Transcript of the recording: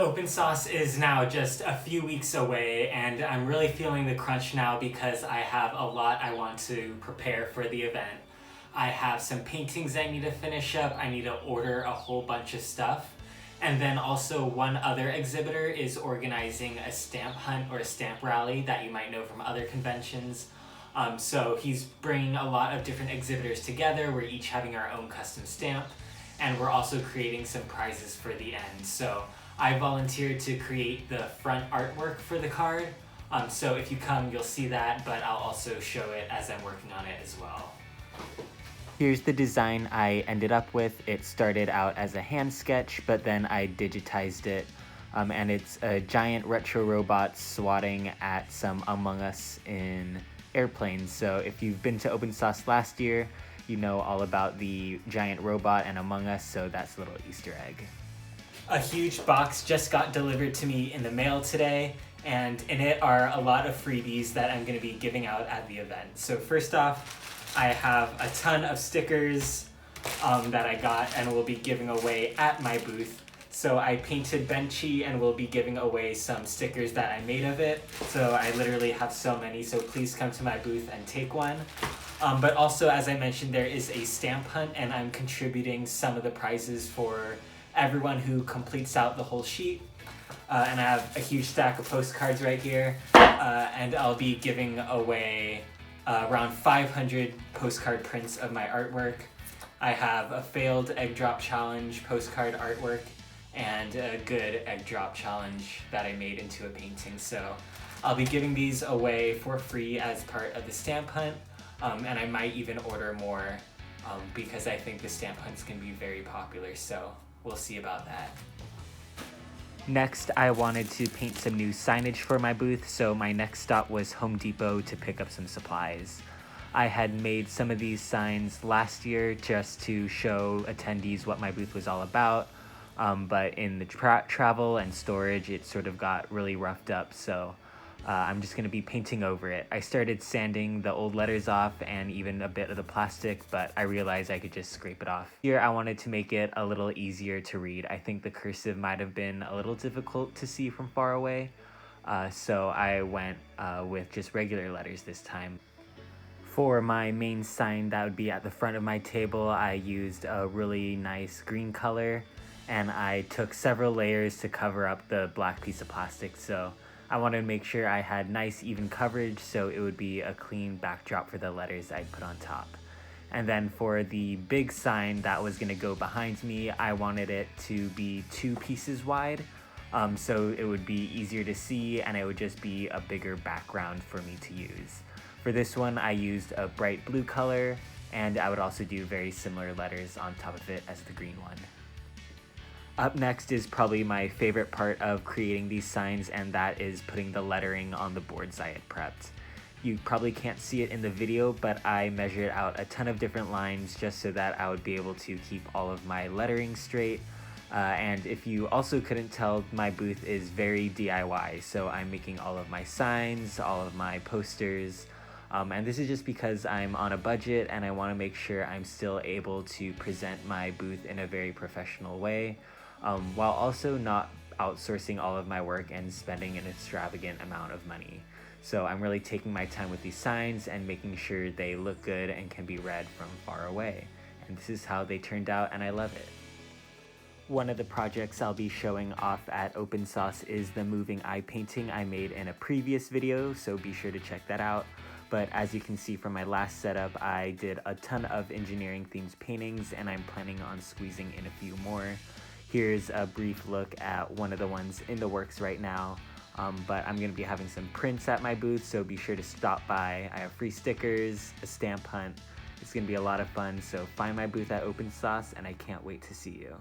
Open Sauce is now just a few weeks away, and I'm really feeling the crunch now because I have a lot I want to prepare for the event. I have some paintings I need to finish up, I need to order a whole bunch of stuff, and then also one other exhibitor is organizing a stamp hunt or a stamp rally that you might know from other conventions. So he's bringing a lot of different exhibitors together. We're each having our own custom stamp, and we're also creating some prizes for the end. So I volunteered to create the front artwork for the card. So if you come, you'll see that, but I'll also show it as I'm working on it as well. Here's the design I ended up with. It started out as a hand sketch, but then I digitized it. And it's a giant retro robot swatting at some Among Us in airplanes. So if you've been to Open Sauce last year, you know all about the giant robot and Among Us, so that's a little Easter egg. A huge box just got delivered to me in the mail today, and in it are a lot of freebies that I'm going to be giving out at the event. So first off, I have a ton of stickers that I got and will be giving away at my booth. So I painted Benchy and will be giving away some stickers that I made of it. So I literally have so many, so please come to my booth and take one. But also, as I mentioned, there is a stamp hunt, and I'm contributing some of the prizes for everyone who completes out the whole sheet. And I have a huge stack of postcards right here, and I'll be giving away around 500 postcard prints of my artwork. I have a failed egg drop challenge postcard artwork and a good egg drop challenge that I made into a painting. So I'll be giving these away for free as part of the stamp hunt, and I might even order more because I think the stamp hunts can be very popular, so we'll see about that. Next, I wanted to paint some new signage for my booth, so my next stop was Home Depot to pick up some supplies. I had made some of these signs last year just to show attendees what my booth was all about, but in the travel and storage, it sort of got really roughed up, so I'm just going to be painting over it. I started sanding the old letters off and even a bit of the plastic, but I realized I could just scrape it off. Here I wanted to make it a little easier to read. I think the cursive might have been a little difficult to see from far away, so I went with just regular letters this time. For my main sign that would be at the front of my table, I used a really nice green color, and I took several layers to cover up the black piece of plastic, so I wanted to make sure I had nice even coverage so it would be a clean backdrop for the letters I put on top. And then for the big sign that was going to go behind me, I wanted it to be 2 pieces wide, so it would be easier to see and it would just be a bigger background for me to use. For this one, I used a bright blue color, and I would also do very similar letters on top of it as the green one. Up next is probably my favorite part of creating these signs, and that is putting the lettering on the boards I had prepped. You probably can't see it in the video, but I measured out a ton of different lines just so that I would be able to keep all of my lettering straight. And if you also couldn't tell, my booth is very DIY, so I'm making all of my signs, all of my posters, and this is just because I'm on a budget and I want to make sure I'm still able to present my booth in a very professional way, while also not outsourcing all of my work and spending an extravagant amount of money. So I'm really taking my time with these signs and making sure they look good and can be read from far away. And this is how they turned out, and I love it. One of the projects I'll be showing off at Open Sauce is the moving eye painting I made in a previous video, so be sure to check that out. But as you can see from my last setup, I did a ton of engineering themed paintings, and I'm planning on squeezing in a few more. Here's a brief look at one of the ones in the works right now, but I'm going to be having some prints at my booth, so be sure to stop by. I have free stickers, a stamp hunt. It's going to be a lot of fun, so find my booth at Open Sauce, and I can't wait to see you.